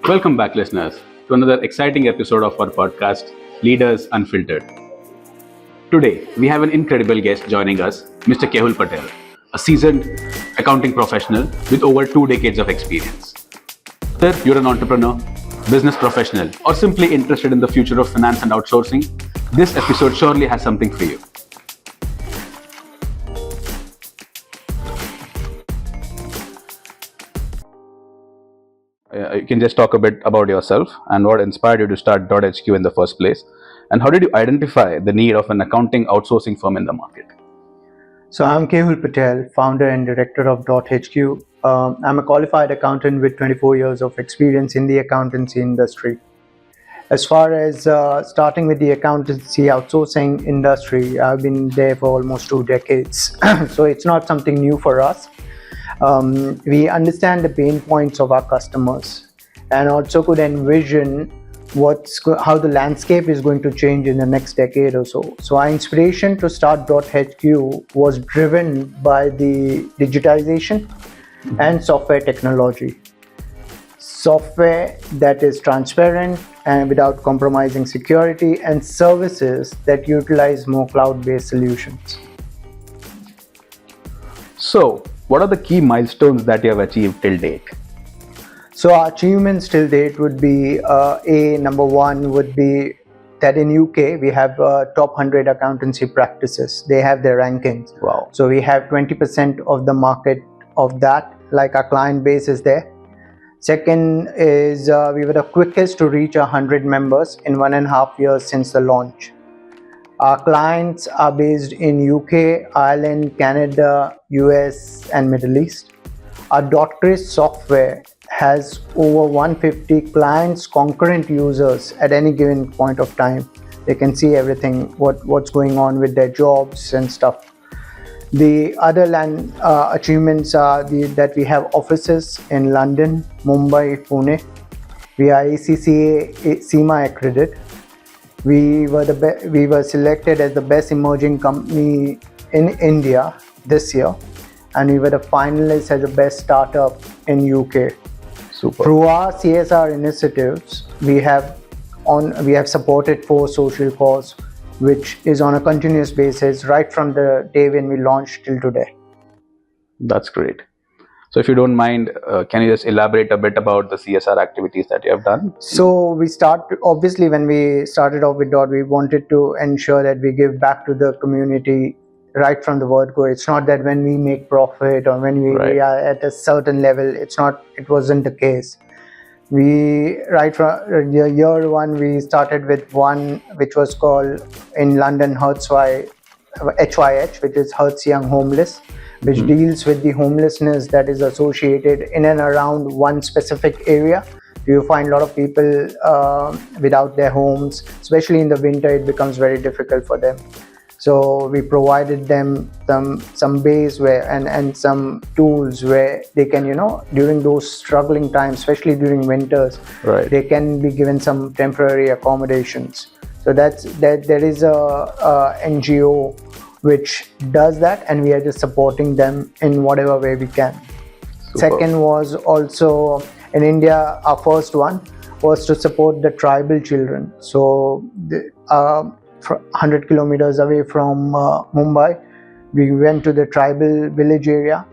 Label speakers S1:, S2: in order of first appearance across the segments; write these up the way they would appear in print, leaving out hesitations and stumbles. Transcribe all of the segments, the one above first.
S1: Welcome back, listeners, to another exciting episode of our podcast, Leaders Unfiltered. Today, we have an incredible guest joining us, Mr. Kehul Patel, a seasoned accounting professional with over 2 decades of experience. Whether you're an entrepreneur, business professional, or simply interested in the future of finance and outsourcing, this episode surely has something for you. You can just talk a bit about yourself and what inspired you to start .HQ in the first place, and how did you identify the need of an accounting outsourcing firm in the market?
S2: So I'm Kehul Patel, founder and director of .HQ. I'm a qualified accountant with 24 years of experience in the accountancy industry. As far as starting with the accountancy outsourcing industry, I've been there for almost 2 decades. So it's not something new for us. We understand the pain points of our customers and also could envision how the landscape is going to change in the next decade or so. So our inspiration to start .HQ was driven by the digitization and software technology. Software that is transparent and without compromising security, and services that utilize more cloud-based solutions.
S1: So, what are the key milestones that you have achieved till date?
S2: So our achievements till date would be, number one would be that in UK we have top 100 accountancy practices. They have their rankings.
S1: Wow.
S2: So we have 20% of the market of that, like our client base is there. Second is we were the quickest to reach 100 members in 1.5 years since the launch. Our clients are based in UK, Ireland, Canada, US and Middle East. Our .Chris software has over 150 clients, concurrent users at any given point of time. They can see everything, what's going on with their jobs and stuff. The other achievements are that we have offices in London, Mumbai, Pune. We are ACCA CIMA accredited. We were selected as the best emerging company in India this year, and we were the finalists as the best startup in UK.
S1: Super.
S2: Through our CSR initiatives, we have supported 4 social causes, which is on a continuous basis right from the day when we launched till today.
S1: That's great. So if you don't mind, can you just elaborate a bit about the CSR activities that you have done?
S2: So obviously when we started off with we wanted to ensure that we give back to the community right from the word go. It's not that when we make profit or when we are at a certain level, it wasn't the case. Right from year one, we started with one which was called in London HYH, which is Hertz Young Homeless, which deals with the homelessness that is associated in and around one specific area. You find a lot of people without their homes, especially in the winter. It becomes very difficult for them. So we provided them some base and some tools where they can, during those struggling times, especially during winters, they can be given some temporary accommodations. So there is a NGO which does that, and we are just supporting them in whatever way we can.
S1: Super.
S2: Second was also in India, our first one was to support the tribal children. So 100 kilometers away from Mumbai, we went to the tribal village area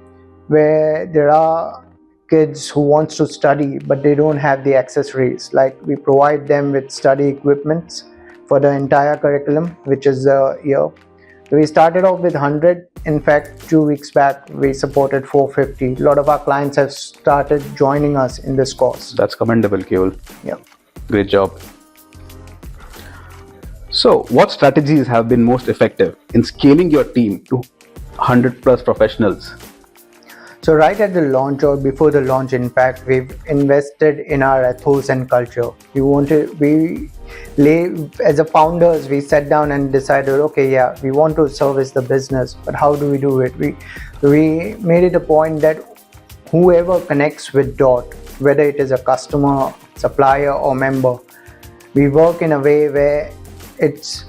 S2: where there are kids who wants to study but they don't have the accessories. Like we provide them with study equipments for the entire curriculum, which is a year. So we started off with 100. In fact, 2 weeks back, we supported 450. A lot of our clients have started joining us in this course.
S1: That's commendable, Kehul.
S2: Yeah.
S1: Great job. So, what strategies have been most effective in scaling your team to 100 plus professionals?
S2: So right at the launch or before the launch, in fact, we've invested in our ethos and culture. As a founders, we sat down and decided, okay, we want to service the business, but how do we do it? We made it a point that whoever connects with whether it is a customer, supplier or member, we work in a way where it's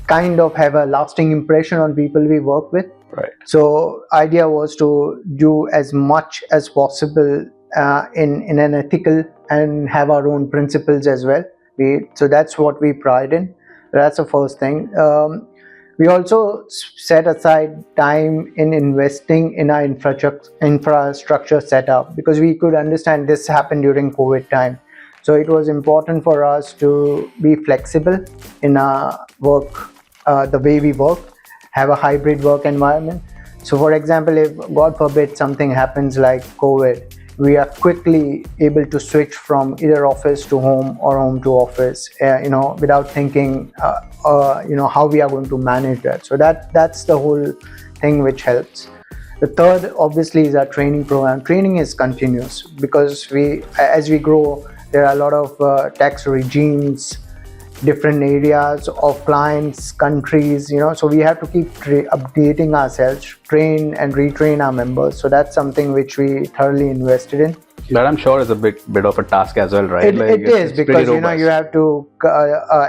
S2: kind of have a lasting impression on people we work with.
S1: Right.
S2: So idea was to do as much as possible in an ethical and have our own principles as well. So that's what we pride in. That's the first thing. We also set aside time in investing in our infrastructure setup, because we could understand this happened during COVID time. So it was important for us to be flexible in our work, the way we work, have a hybrid work environment. So for example, if God forbid something happens like COVID, we are quickly able to switch from either office to home or home to office, without thinking, how we are going to manage that. So that's the whole thing which helps. The third, obviously, is our training program. Training is continuous, because as we grow, there are a lot of tax regimes, different areas of clients, countries, so we have to keep updating ourselves, train and retrain our members. So that's something which we thoroughly invested in.
S1: That I'm sure is a bit of a task as well, right?
S2: It is, because you have to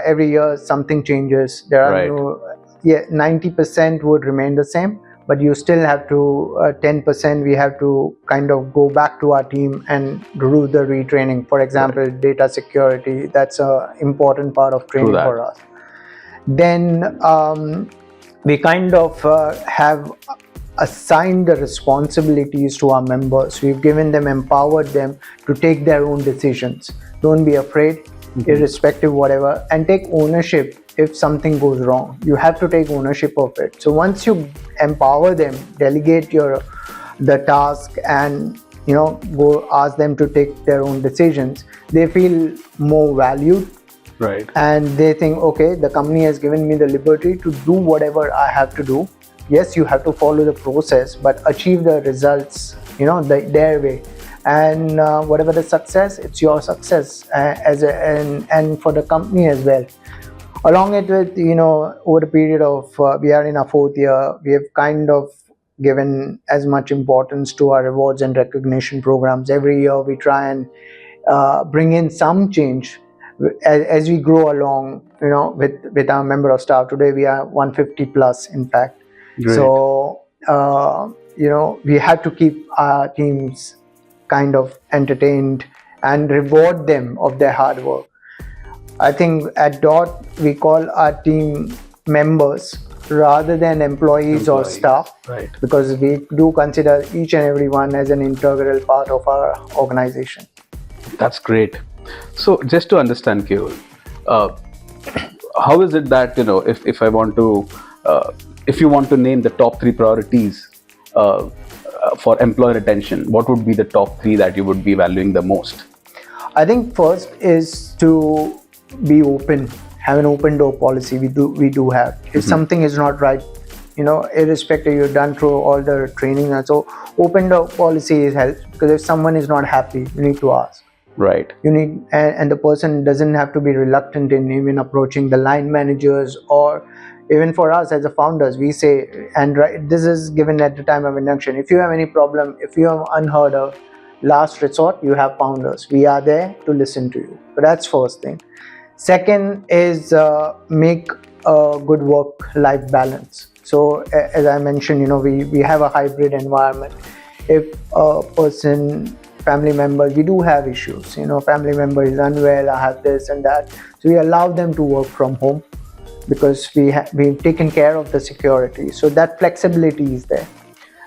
S2: every year something changes. There are
S1: right.
S2: 90% would remain the same, but you still have to 10%. We have to kind of go back to our team and do the retraining. For example, right. Data security. That's a important part of training for us. Then we kind of have assigned the responsibilities to our members. We've empowered them to take their own decisions. Don't be afraid, irrespective whatever, and take ownership. If something goes wrong, you have to take ownership of it. So once you empower them, delegate the task, and go ask them to take their own decisions, they feel more valued.
S1: Right. And
S2: they think, okay, the company has given me the liberty to do whatever I have to do. Yes, you have to follow the process, but achieve the results, their way. And whatever the success, it's your success, and for the company as well. Along it with, over the period of, we are in our 4th year, we have kind of given as much importance to our rewards and recognition programs. Every year we try and bring in some change as we grow along, with our member of staff. Today we are 150 plus, in fact.
S1: Great.
S2: So, we have to keep our teams kind of entertained and reward them of their hard work. I think at DOT, we call our team members rather than employees or staff,
S1: right?
S2: Because we do consider each and every one as an integral part of our organization.
S1: That's great. So just to understand, Kehul, how is it that, if I want to, if you want to name the top 3 priorities for employee retention, what would be the top 3 that you would be valuing the most?
S2: I think first is to be open, have an open door policy. We do have. If something is not right, irrespective, you're done through all the training, and so open door policy helps, because if someone is not happy, you need to ask.
S1: Right.
S2: You need, and the person doesn't have to be reluctant in even approaching the line managers, or even for us as a founders, we say, and this is given at the time of induction, if you have any problem, if you have unheard of, last resort, you have founders. We are there to listen to you. But that's first thing. Second is make a good work-life balance. So as I mentioned, we have a hybrid environment. If a family member, we do have issues. Family member is unwell, I have this and that. So we allow them to work from home, because we've taken care of the security. So that flexibility is there.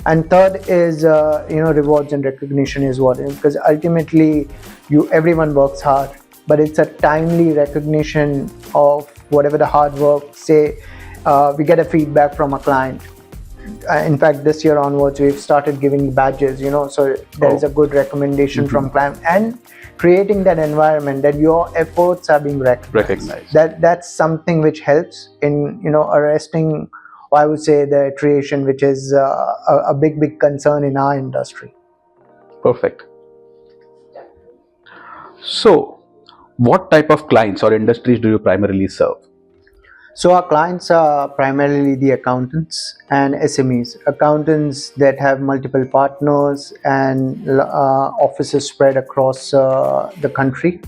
S2: And third is, rewards and recognition is what, because ultimately everyone works hard, but it's a timely recognition of whatever the hard work. Say, we get a feedback from a client. In fact, this year onwards, we've started giving badges, so there is a good recommendation from client, and creating that environment that your efforts are being recognized. That's something which helps in, arresting, or I would say, the attrition, which is a big concern in our industry.
S1: Perfect. So, what type of clients or industries do you primarily serve?
S2: So our clients are primarily the accountants and SMEs. Accountants that have multiple partners and offices spread across the country.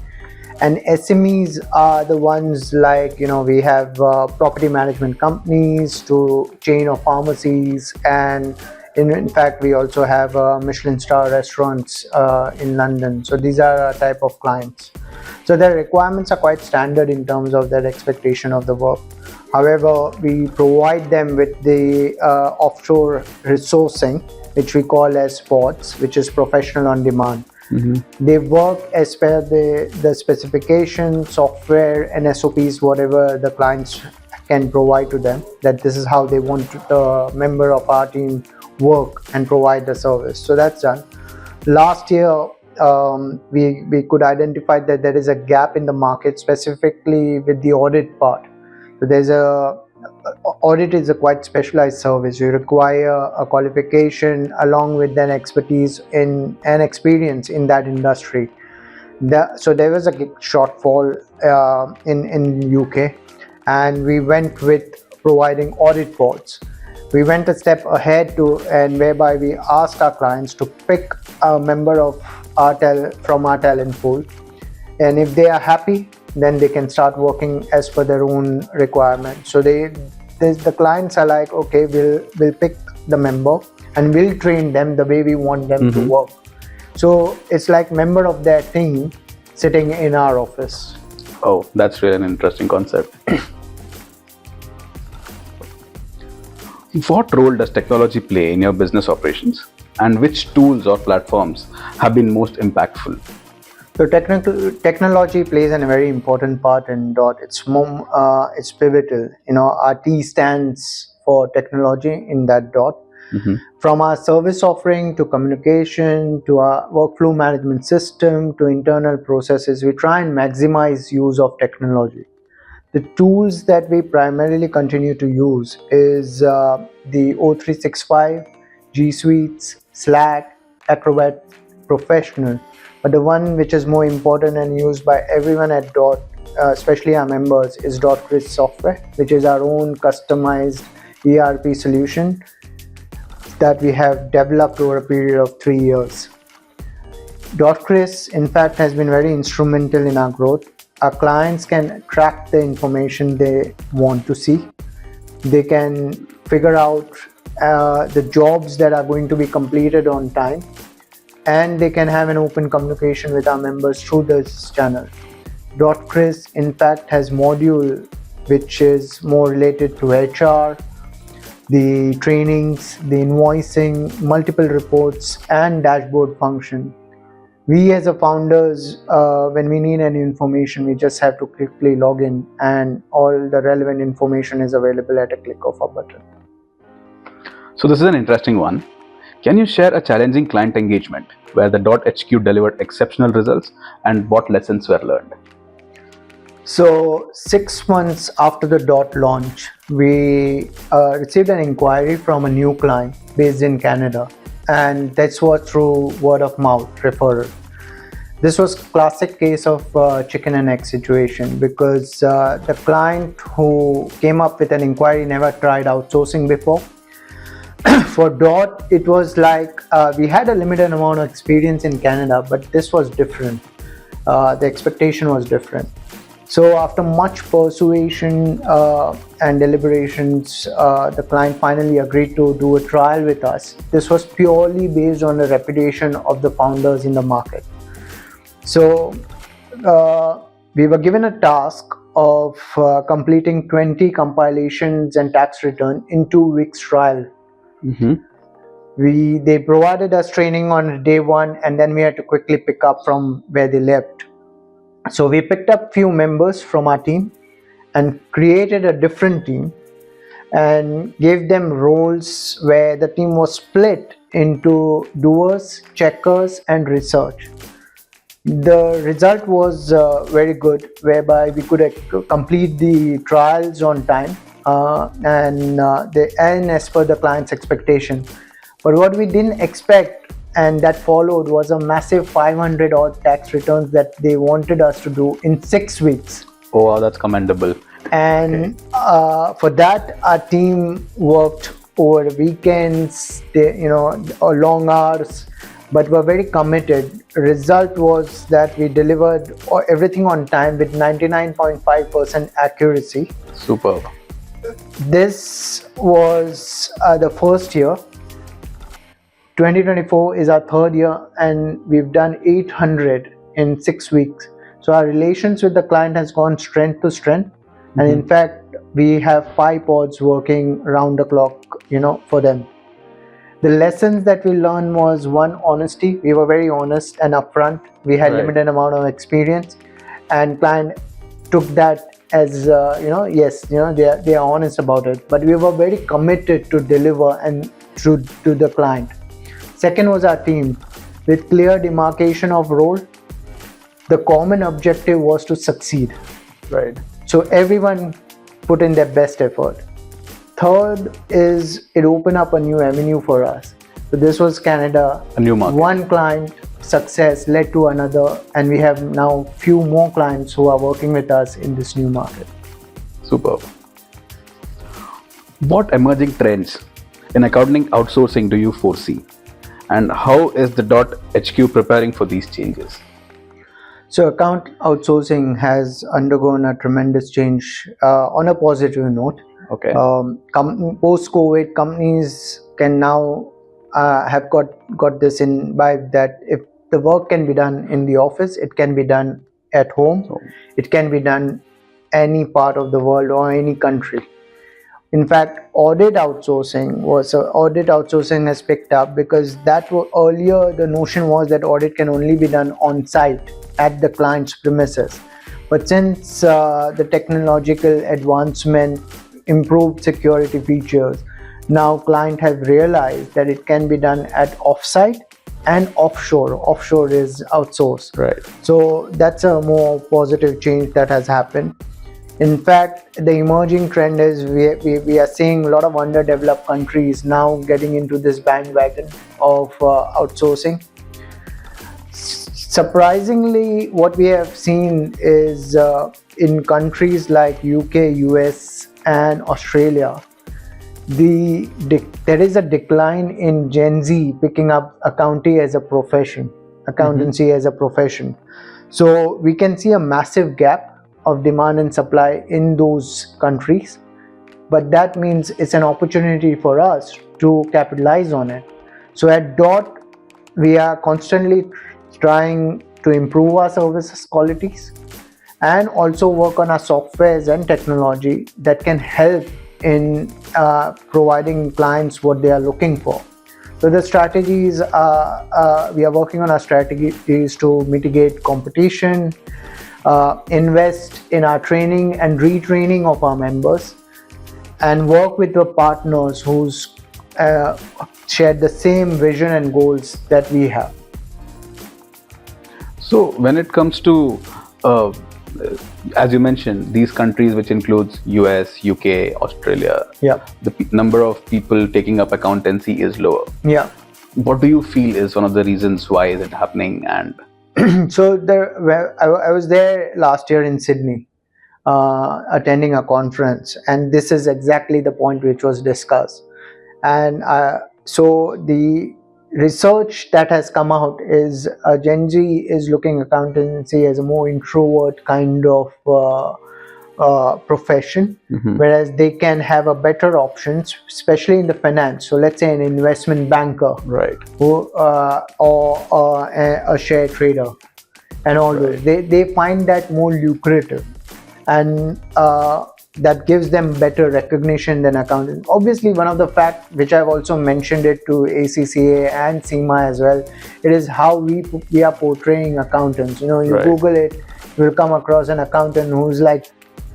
S2: And SMEs are the ones like, we have property management companies to chain of pharmacies and In fact, we also have Michelin star restaurants in London. So these are our type of clients. So their requirements are quite standard in terms of their expectation of the work. However, we provide them with the offshore resourcing, which we call as pods, which is professional on demand. They work as per the specification, software and SOPs, whatever the clients can provide to them, that this is how they want the member of our team work and provide the service. So that's done. Last year, we could identify that there is a gap in the market, specifically with the audit part. So audit is a quite specialized service. You require a qualification along with an expertise and experience in that industry. So there was a shortfall in UK, and we went with providing audit pods. We went a step ahead and whereby we asked our clients to pick a member of from our talent pool, and if they are happy, then they can start working as per their own requirements. So the clients are like, okay, we'll pick the member and we'll train them the way we want them to work. So it's like member of their team sitting in our office.
S1: Oh, that's really an interesting concept. What role does technology play in your business operations, and which tools or platforms have been most impactful?
S2: So technology plays a very important part in DOT. It's pivotal. Our T stands for technology in that DOT. From our service offering to communication to our workflow management system to internal processes, we try and maximize use of technology. The tools that we primarily continue to use is the O365, G Suites, Slack, Acrobat Professional. But the one which is more important and used by everyone at DOT, especially our members, is .Chris software, which is our own customized ERP solution that we have developed over a period of 3 years. .Chris, in fact, has been very instrumental in our growth. Our clients can track the information they want to see. They can figure out the jobs that are going to be completed on time, and they can have an open communication with our members through this channel. .Chris, in fact, has module which is more related to HR, the trainings, the invoicing, multiple reports, and dashboard function. We as a founders, when we need any information, we just have to quickly log in, and all the relevant information is available at a click of a button.
S1: So this is an interesting one. Can you share a challenging client engagement where the .HQ delivered exceptional results, and what lessons were learned?
S2: So 6 months after the DOT launch, we received an inquiry from a new client based in Canada, and that's what through word of mouth referral. This was classic case of chicken and egg situation, because the client who came up with an inquiry never tried outsourcing before. For DOT, it was like we had a limited amount of experience in Canada, but this was different. The expectation was different. So after much persuasion and deliberations, the client finally agreed to do a trial with us. This was purely based on the reputation of the founders in the market. So we were given a task of completing 20 compilations and tax return in 2 weeks trial. They provided us training on day one, and then we had to quickly pick up from where they left. So we picked up few members from our team and created a different team and gave them roles where the team was split into doers, checkers, and research. The result was very good, whereby we could complete the trials on time and as per the client's expectation. But what we didn't expect, and that followed, was a massive 500 odd tax returns that they wanted us to do in 6 weeks.
S1: Oh, wow, that's commendable.
S2: And for that, our team worked over weekends, long hours, but were very committed. Result was that we delivered everything on time with 99.5% accuracy.
S1: Superb.
S2: This was the first year. 2024 is our third year, and we've done 800 in 6 weeks. So our relations with the client has gone strength to strength, and in fact, we have 5 pods working round the clock, for them. The lessons that we learned was, one, honesty. We were very honest and upfront. We had limited amount of experience, and client took that as yes, they are honest about it. But we were very committed to deliver and to the client. Second was our team, with clear demarcation of role. The common objective was to succeed.
S1: Right.
S2: So everyone put in their best effort. Third is it opened up a new avenue for us. So this was Canada.
S1: A new market.
S2: One client success led to another, and we have now few more clients who are working with us in this new market.
S1: Superb. What emerging trends in accounting outsourcing do you foresee? And how is the .HQ preparing for these changes?
S2: So account outsourcing has undergone a tremendous change on a positive note.
S1: Okay.
S2: Post-COVID, companies can now have got this in vibe that if the work can be done in the office, it can be done at home. It can be done any part of the world or any country. In fact, audit outsourcing has picked up, because earlier the notion was that audit can only be done on site at the client's premises. But since the technological advancement, improved security features, now clients have realized that it can be done at offsite and offshore. Offshore is outsourced.
S1: Right.
S2: So that's a more positive change that has happened. In fact, the emerging trend is we are seeing a lot of underdeveloped countries now getting into this bandwagon of outsourcing. Surprisingly, what we have seen is in countries like UK, US and Australia, there is a decline in Gen Z picking up accountancy as a profession. So we can see a massive gap of demand and supply in those countries, but that means it's an opportunity for us to capitalize on it. So at DOT, we are constantly trying to improve our services qualities and also work on our softwares and technology that can help in providing clients what they are looking for. So the strategies we are working on our strategies to mitigate competition, invest in our training and retraining of our members, and work with the partners who's share the same vision and goals that we have.
S1: So when it comes to as you mentioned, these countries, which includes US, UK, Australia, the number of people taking up accountancy is lower.
S2: Yeah.
S1: What do you feel is one of the reasons why is it happening? And
S2: so I was there last year in Sydney, attending a conference, and this is exactly the point which was discussed. And so the research that has come out is Gen Z is looking accountancy as a more introvert kind of profession, whereas they can have a better options, especially in the finance. So let's say an investment banker,
S1: right,
S2: who or a share trader, and all those. They find that more lucrative, and that gives them better recognition than accountants. Obviously, one of the facts which I've also mentioned it to ACCA and SEMA as well, it is how we are portraying accountants. You Google it, you will come across an accountant who's like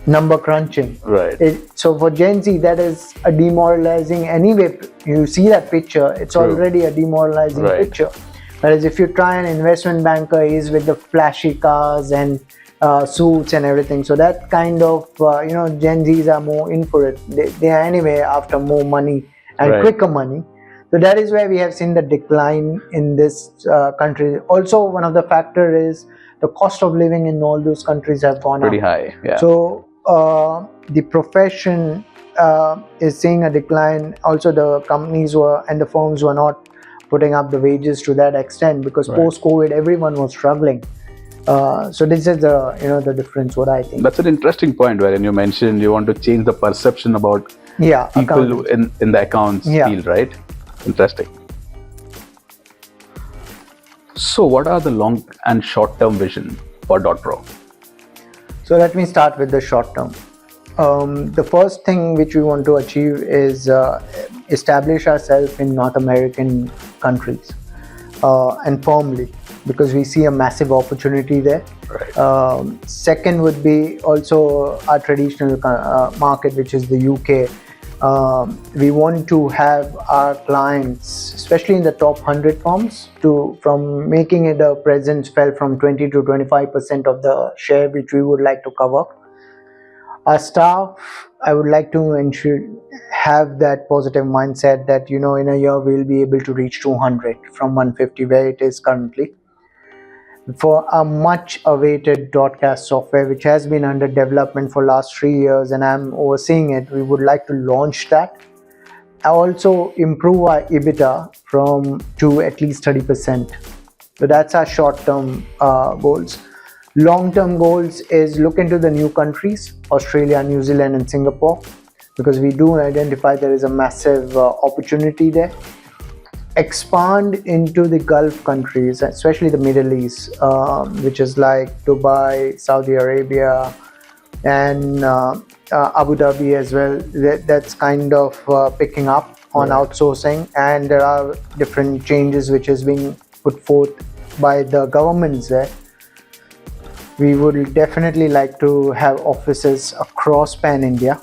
S2: number crunching.
S1: Right.
S2: So for Gen Z, that is a demoralizing. Anyway, you see that picture, it's already a demoralizing picture. Whereas if you try an investment banker, he's with the flashy cars and suits and everything. So that kind of, Gen Zs are more in for it. They are anyway after more money and quicker money. So that is where we have seen the decline in this country. Also, one of the factors is the cost of living in all those countries have gone
S1: pretty
S2: up.
S1: High. Yeah.
S2: So the profession is seeing a decline. Also, the companies and the firms were not putting up the wages to that extent, because post-COVID, everyone was struggling. So this is the difference, what I think.
S1: That's an interesting point, wherein you mentioned you want to change the perception about people in the accounts field, right? Interesting. So, what are the long and short term vision for .pro?
S2: So let me start with the short term. The first thing which we want to achieve is establish ourselves in North American countries and firmly, because we see a massive opportunity there.
S1: Right.
S2: Second would be also our traditional market, which is the UK. We want to have our clients, especially in the top 100 firms, from making it a presence fell from 20 to 25% of the share which we would like to cover. Our staff, I would like to ensure have that positive mindset that in a year we'll be able to reach 200 from 150 where it is currently. For a much awaited broadcast software which has been under development for last 3 years and I'm overseeing it, we would like to launch that. Also improve our EBITDA to at least 30%. So that's our short-term goals. Long-term goals is look into the new countries, Australia, New Zealand and Singapore, because we do identify there is a massive opportunity there. Expand into the Gulf countries, especially the Middle East, which is like Dubai, Saudi Arabia, and Abu Dhabi as well. That's kind of picking up on outsourcing, and there are different changes which is being put forth by the governments there. We would definitely like to have offices across Pan India.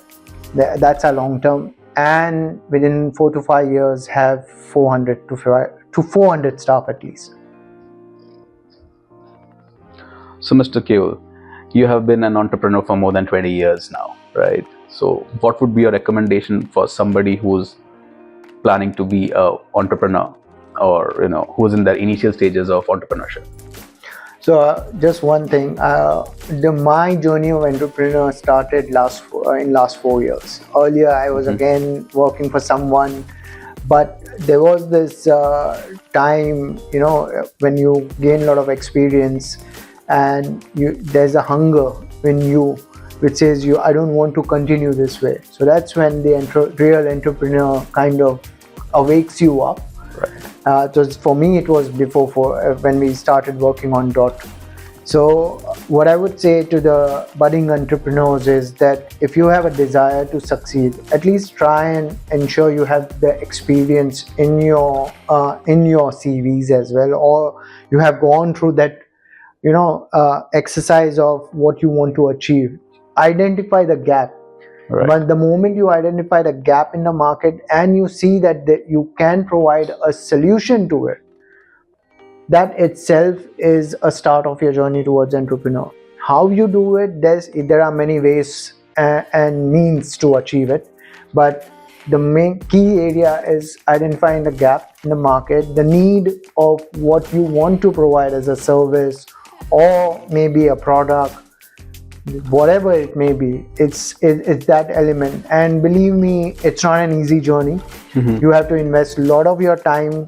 S2: That's our long term. And within 4 to 5 years have 400 to 400 staff at least.
S1: So, Mr. Kehul, you have been an entrepreneur for more than 20 years now, right? So, what would be your recommendation for somebody who's planning to be an entrepreneur, or who's in their initial stages of entrepreneurship?
S2: So just one thing, my journey of entrepreneur started in last 4 years. Earlier, I was again working for someone, but there was this time, when you gain a lot of experience, and there's a hunger in you which says I don't want to continue this way. So that's when the real entrepreneur kind of awakes you up.
S1: Right.
S2: So for me, it was before when we started working on Dot. So what I would say to the budding entrepreneurs is that if you have a desire to succeed, at least try and ensure you have the experience in your CVs as well, or you have gone through that exercise of what you want to achieve. Identify the gap.
S1: Right.
S2: But the moment you identify the gap in the market and you see that you can provide a solution to it, that itself is a start of your journey towards entrepreneur. How you do it, there are many ways and means to achieve it, but the main key area is identifying the gap in the market, the need of what you want to provide as a service or maybe a product. Whatever it may be, it's that element. And believe me, it's not an easy journey. You have to invest a lot of your time,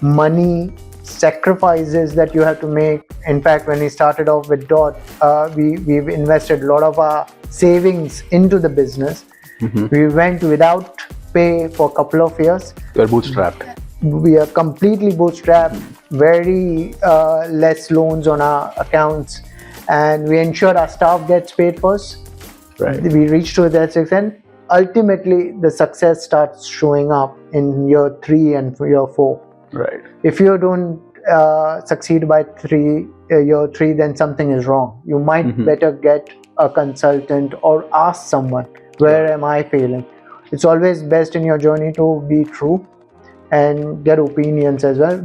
S2: money, sacrifices that you have to make. In fact, when we started off with Dot, we've invested a lot of our savings into the business. We went without pay for a couple of years.
S1: You're bootstrapped.
S2: We are completely bootstrapped, very less loans on our accounts. And we ensure our staff gets paid first.
S1: Right.
S2: We reach to that extent. Ultimately, the success starts showing up in year 3 and year 4.
S1: Right.
S2: If you don't succeed by year 3, then something is wrong. You might better get a consultant or ask someone, where am I failing? It's always best in your journey to be true and get opinions as well.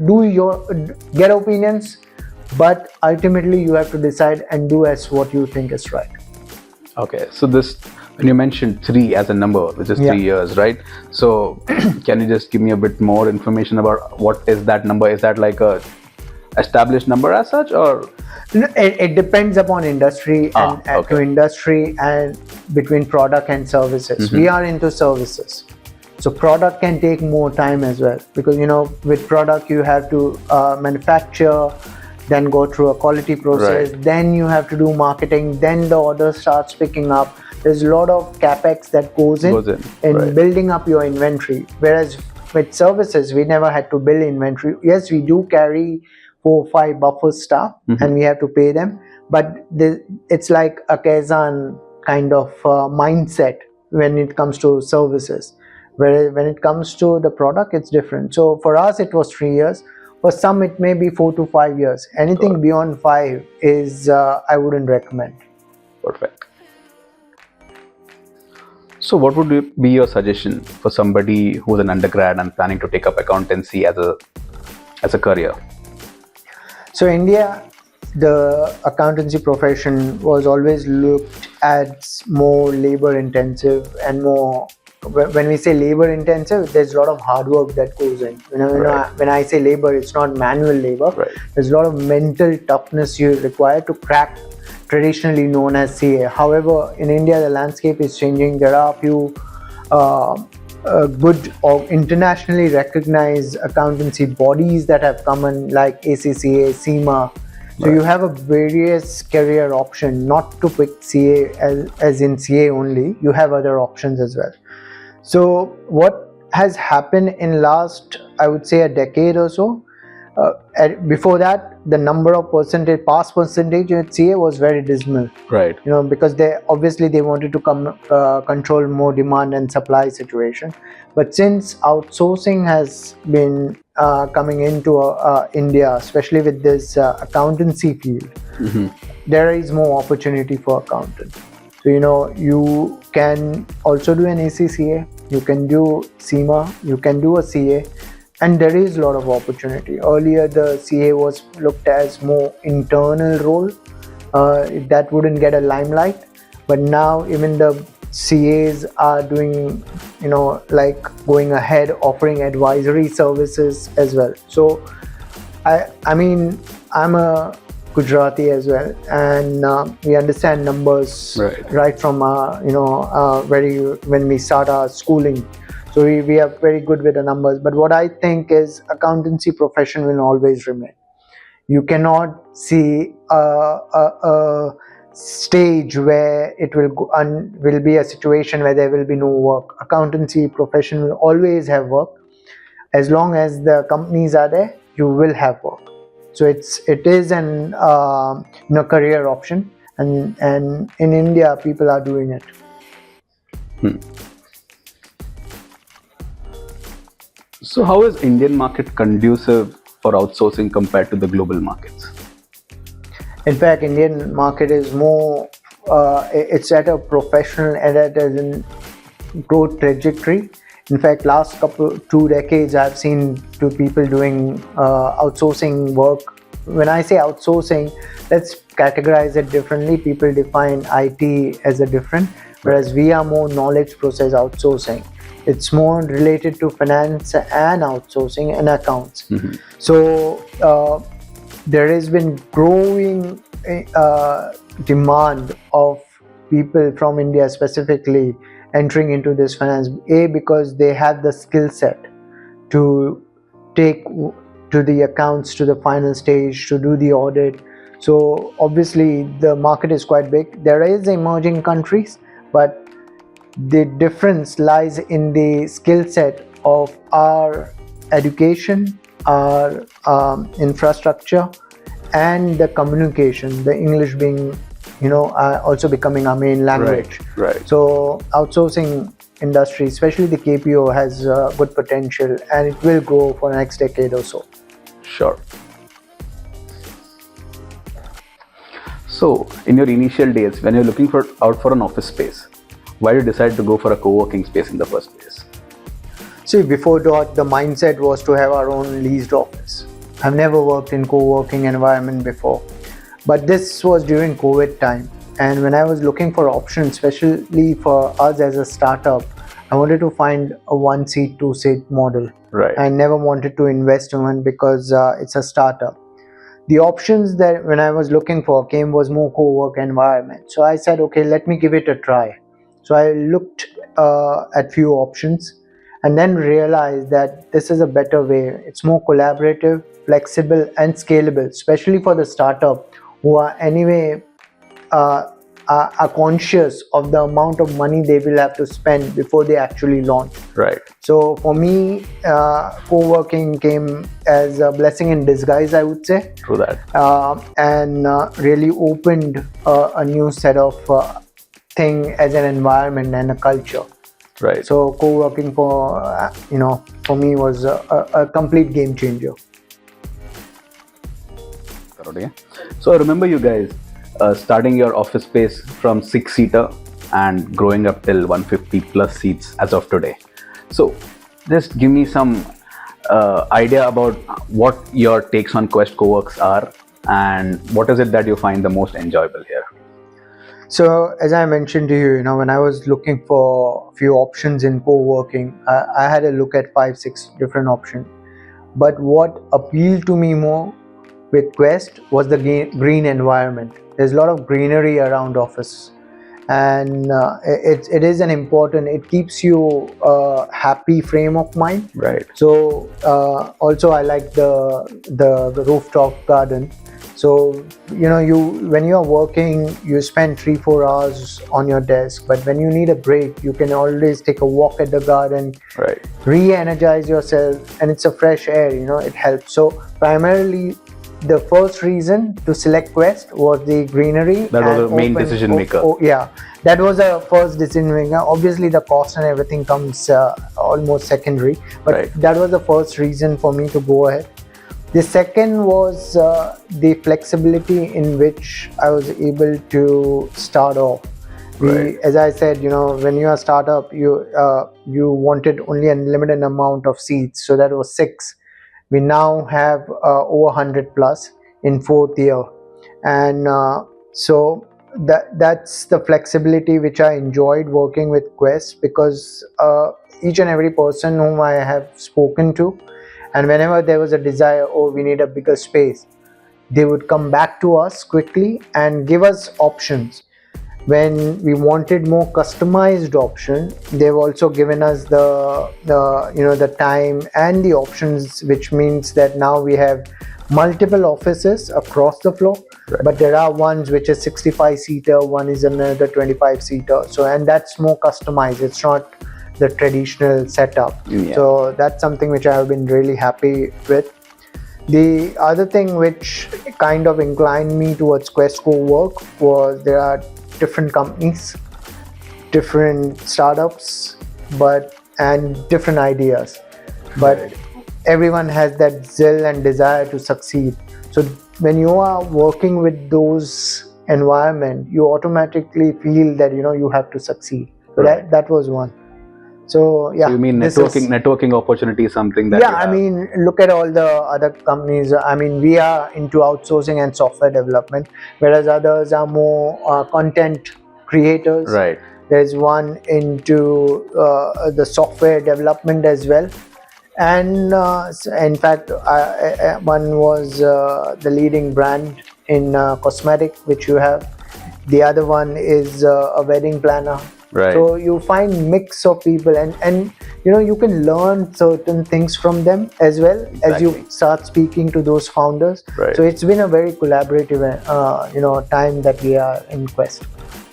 S2: Get opinions, but ultimately you have to decide and do as what you think is right.
S1: Okay, so when you mentioned 3 as a number, which is 3 years, right? So can you just give me a bit more information about what is that number? Is that like a established number as such, or?
S2: It depends upon industry to industry and between product and services. We are into services. So product can take more time as well, because with product you have to manufacture, then go through a quality process, then you have to do marketing, then the order starts picking up. There's a lot of capex that goes in building up your inventory. Whereas with services, we never had to build inventory. Yes, we do carry 4-5 buffer staff, and we have to pay them. But it's like a Kaizen kind of mindset when it comes to services. Whereas when it comes to the product, it's different. So for us, it was 3 years. For some, it may be 4 to 5 years. Anything beyond 5 is I wouldn't recommend.
S1: Perfect. So what would be your suggestion for somebody who's an undergrad and planning to take up accountancy as a career?
S2: So India, the accountancy profession was always looked at more labor intensive and more. When we say labor intensive, there's a lot of hard work that goes in. When I say labor, it's not manual labor.
S1: Right.
S2: There's a lot of mental toughness you require to crack traditionally known as CA. However, in India, the landscape is changing. There are a few good or internationally recognized accountancy bodies that have come in, like ACCA, CIMA. So you have a various career option, not to pick CA as in CA only. You have other options as well. So what has happened in last, I would say, a decade or so, before that, the number of pass percentage at CA was very dismal.
S1: Right.
S2: Because they wanted to control more demand and supply situation. But since outsourcing has been coming into India, especially with this accountancy field, there is more opportunity for accountants. So you can also do an ACCA, you can do CIMA, you can do a CA, and there is a lot of opportunity. Earlier, the CA was looked as more internal role that wouldn't get a limelight, but now even the CAs are doing, like going ahead, offering advisory services as well. So, I'm a Gujarati as well, and we understand numbers right from when we start our schooling. So we are very good with the numbers. But what I think is accountancy profession will always remain. You cannot see a stage where it will be a situation where there will be no work. Accountancy profession will always have work. As long as the companies are there, you will have work. So it is an career option, and in India people are doing it.
S1: So how is Indian market conducive for outsourcing compared to the global markets?
S2: In fact, Indian market is more, it's at a professional and at a growth trajectory. In fact, last 2 decades, I've seen 2 people doing outsourcing work. When I say outsourcing, let's categorize it differently. People define IT as a different, whereas we are more knowledge process outsourcing. It's more related to finance and outsourcing and accounts. So there has been growing demand of people from India specifically entering into this finance, because they have the skill set to take to the accounts to the final stage, to do the audit. So obviously the market is quite big. There is emerging countries, but the difference lies in the skill set of our education, our infrastructure, and the communication, the English being also becoming our main language.
S1: Right.
S2: So outsourcing industry, especially the KPO, has good potential, and it will grow for the next decade or so.
S1: Sure. So in your initial days, when you're looking out for an office space, why did you decide to go for a co-working space in the first place?
S2: See, before that, the mindset was to have our own leased office. I've never worked in co-working environment before. But this was during COVID time, and when I was looking for options, especially for us as a startup, I wanted to find a 1-seat, 2-seat model.
S1: Right.
S2: I never wanted to invest in one because it's a startup. The options that when I was looking for was more co-work environment. So I said, okay, let me give it a try. So I looked at few options and then realized that this is a better way. It's more collaborative, flexible, and scalable, especially for the startup who are anyway are conscious of the amount of money they will have to spend before they actually launch.
S1: Right.
S2: So for me, co-working came as a blessing in disguise, I would say.
S1: True that.
S2: And really opened a new set of thing as an environment and a culture.
S1: Right.
S2: So co-working for me was a complete game changer.
S1: So I remember you guys starting your office space from 6-seater and growing up till 150 plus seats as of today. So just give me some idea about what your takes on Quest Coworks are and what is it that you find the most enjoyable here?
S2: So as I mentioned to you, when I was looking for a few options in co-working, I had a look at 5-6 different options. But what appealed to me more with Quest was the green environment. There's a lot of greenery around office, and it is an important. It keeps you a happy frame of mind.
S1: Right.
S2: So also I like the rooftop garden. So when you are working, you spend 3-4 hours on your desk, but when you need a break, you can always take a walk at the garden.
S1: Right.
S2: Re-energize yourself, and it's a fresh air. It helps. So primarily, the first reason to select Quest was the greenery.
S1: That was the main decision maker.
S2: Yeah, that was the first decision maker. Obviously, the cost and everything comes almost secondary, but that was the first reason for me to go ahead. The second was the flexibility in which I was able to start off. As I said, when you are a startup, you wanted only a limited amount of seats, so that was 6. We now have over 100 plus in 4th year, and so that's the flexibility which I enjoyed working with Quest, because each and every person whom I have spoken to, and whenever there was a desire, we need a bigger space, they would come back to us quickly and give us options. When we wanted more customized option, they've also given us the time and the options, which means that now we have multiple offices across the floor. Right. But there are ones which is 65-seater, one is another 25-seater. So, and that's more customized. It's not the traditional setup. Yeah. So that's something which I have been really happy with. The other thing which kind of inclined me towards Quest Co-work was there are different companies, different startups, and different ideas, but everyone has that zeal and desire to succeed. So when you are working with those environment, you automatically feel that you have to succeed. So that was one. So yeah.
S1: So you mean networking opportunity is something that
S2: I mean, look at all the other companies. I mean, we are into outsourcing and software development, whereas others are more content creators.
S1: Right.
S2: There's one into the software development as well, and in fact, one was the leading brand in cosmetic, which you have. The other one is a wedding planner.
S1: Right.
S2: So you find mix of people, and you can learn certain things from them as well as you start speaking to those founders.
S1: Right.
S2: So it's been a very collaborative time that we are in Quest.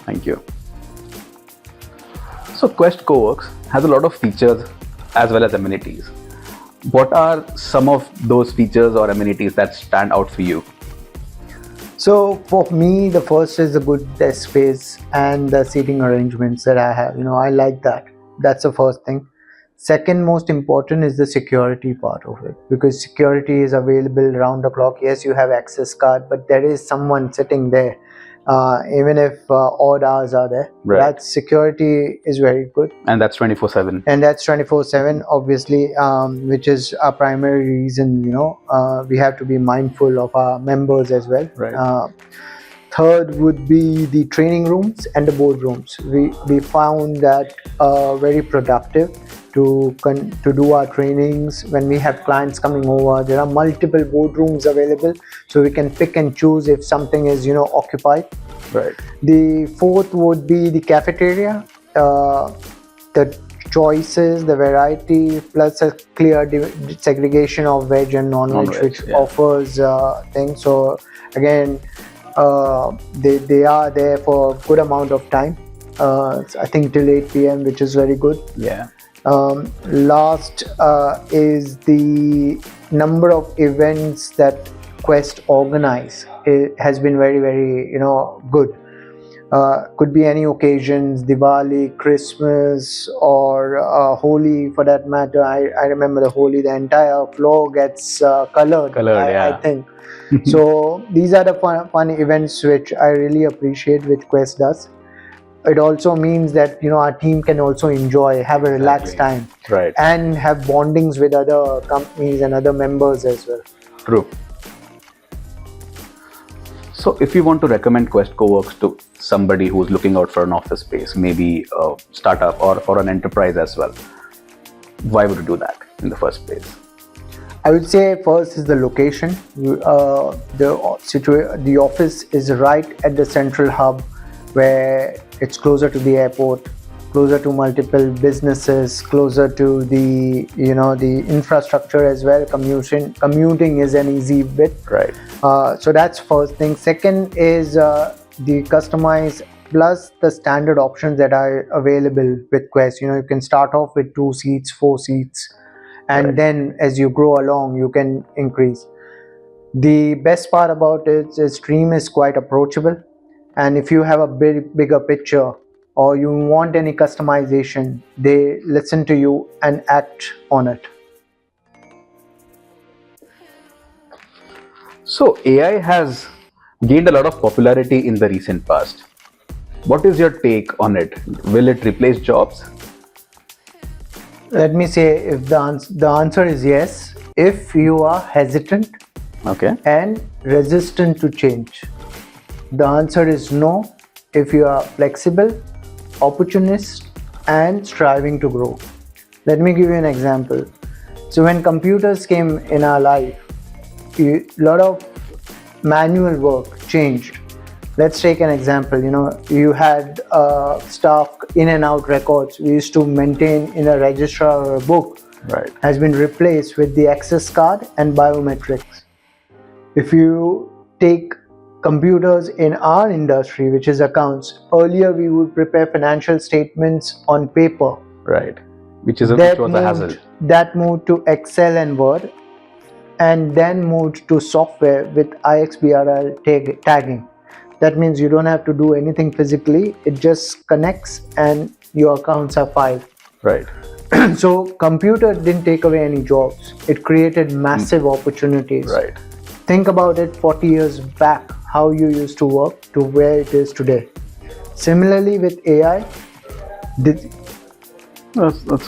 S1: Thank you. So Quest Coworks has a lot of features as well as amenities. What are some of those features or amenities that stand out for you?
S2: So for me, the first is the good desk space and the seating arrangements that I have. I like that. That's the first thing. Second most important is the security part of it, because security is available round the clock. Yes, you have access card, but there is someone sitting there, even if odd hours are there.
S1: Right.
S2: That security is very good.
S1: And that's 24/7.
S2: And that's 24/7, obviously, which is our primary reason. We have to be mindful of our members as well.
S1: Right.
S2: Third would be the training rooms and the boardrooms. We found that very productive to do our trainings. When we have clients coming over, there are multiple boardrooms available, so we can pick and choose if something is occupied.
S1: Right.
S2: The fourth would be the cafeteria, the choices, the variety, plus a clear segregation of veg and non-veg, which offers things. So again, They are there for a good amount of time. I think till 8 p.m., which is very good.
S1: Yeah.
S2: Last is the number of events that Quest organize. It has been very, very good. Could be any occasions, Diwali, Christmas, or Holi for that matter. I remember the Holi, the entire floor gets colored. I think. So these are the fun events which I really appreciate which Quest does. It also means that our team can also enjoy, have a relaxed time,
S1: right,
S2: and have bondings with other companies and other members as well.
S1: True. So if you want to recommend Quest Coworks to somebody who's looking out for an office space, maybe a startup or an enterprise as well, why would you do that in the first place?
S2: I would say first is the location. The office is right at the central hub, where it's closer to the airport, closer to multiple businesses, closer to the the infrastructure as well. Commuting is an easy bit.
S1: Right.
S2: So that's first thing. Second is the customized plus the standard options that are available with Quest. You can start off with 2 seats, 4 seats, and then as you grow along, you can increase. The best part about it is Stream is quite approachable, and if you have a bigger picture or you want any customization, they listen to you and act on it.
S1: So AI has gained a lot of popularity in the recent past. What is your take on it? Will it replace jobs?
S2: Let me say, if the answer is yes, if you are hesitant and resistant to change. The answer is no, if you are flexible, opportunist, and striving to grow. Let me give you an example. So when computers came in our life, a lot of manual work changed. Let's take an example. You had staff in and out records we used to maintain in a registrar or a book.
S1: Right.
S2: Has been replaced with the access card and biometrics. If you take computers in our industry, which is accounts, earlier we would prepare financial statements on paper.
S1: Right. Which was a hassle.
S2: That moved to Excel and Word, and then moved to software with IXBRL tagging. That means you don't have to do anything physically. It just connects and your accounts are filed.
S1: Right.
S2: So computer didn't take away any jobs. It created massive opportunities.
S1: Right.
S2: Think about it 40 years back, how you used to work to where it is today. Similarly with AI,
S1: that's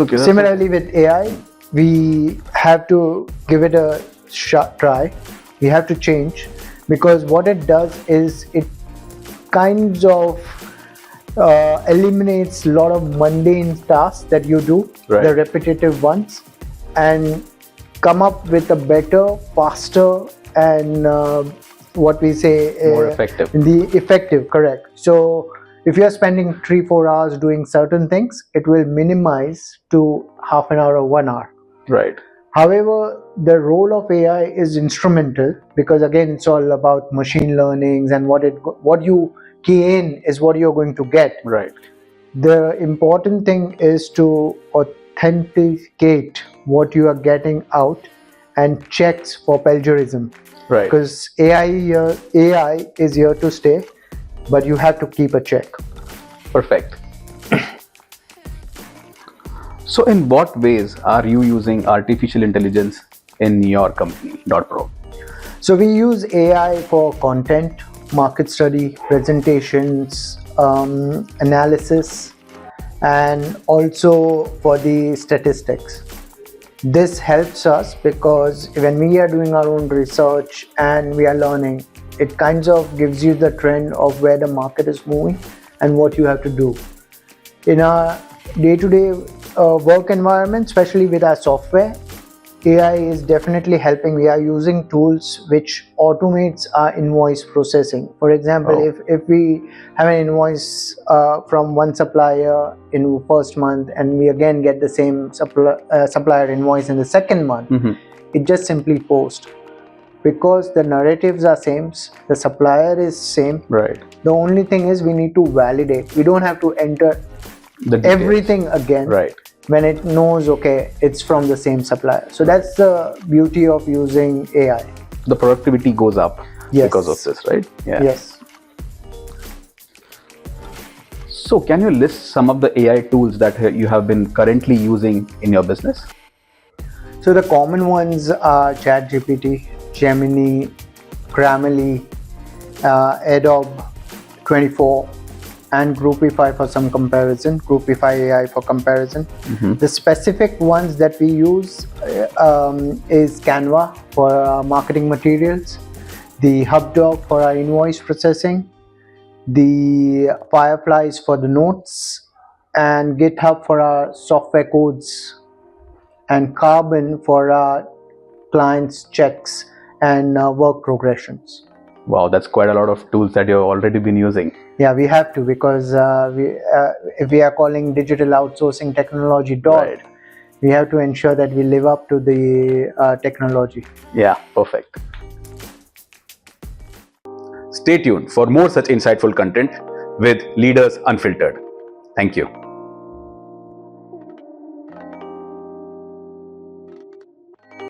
S1: okay.
S2: Similarly with AI, we have to give it a try. We have to change, because what it does is it kinds of eliminates a lot of mundane tasks that you do, the repetitive ones, and come up with a better, faster, and what we say
S1: more effective.
S2: Correct. So if you are spending 3-4 hours doing certain things, it will minimize to half an hour or 1 hour.
S1: Right.
S2: However, the role of AI is instrumental, because again, it's all about machine learnings, and what you key in is what you're going to get.
S1: Right.
S2: The important thing is to authenticate what you are getting out and checks for plagiarism.
S1: Right.
S2: Because AI is here to stay, but you have to keep a check.
S1: Perfect. So in what ways are you using artificial intelligence in your company, .pro?
S2: So we use AI for content, market study, presentations, analysis, and also for the statistics. This helps us because when we are doing our own research and we are learning, it kind of gives you the trend of where the market is moving and what you have to do. In our day-to-day work environment, especially with our software, AI is definitely helping. We are using tools which automates our invoice processing. For example, if we have an invoice from one supplier in first month and we again get the same supplier invoice in the second month, it just simply posts. because the narratives are same, the supplier is same.
S1: Right.
S2: The only thing is we need to validate. We don't have to enter
S1: The details.
S2: everything again.
S1: Right.
S2: When it knows, okay, it's from the same supplier. So that's the beauty of using AI.
S1: The productivity goes up
S2: Yes.
S1: because of this, right? Yeah.
S2: Yes.
S1: So can you list some of the AI tools that you have been currently using in your business?
S2: So the common ones are ChatGPT, Gemini, Grammarly, Adobe 24, and Groupify for some comparison, Groupify AI for comparison. The specific ones that we use is Canva for our marketing materials, the HubDoc for our invoice processing, the Fireflies for the notes, and GitHub for our software codes, and Carbon for our clients' checks and work progressions.
S1: Wow, that's quite a lot of tools that you've already been using.
S2: Yeah, we have to, because if we are calling digital outsourcing technology
S1: Right.
S2: we have to ensure that we live up to the technology.
S1: Yeah, perfect. Stay tuned for more such insightful content with Leaders Unfiltered. Thank you.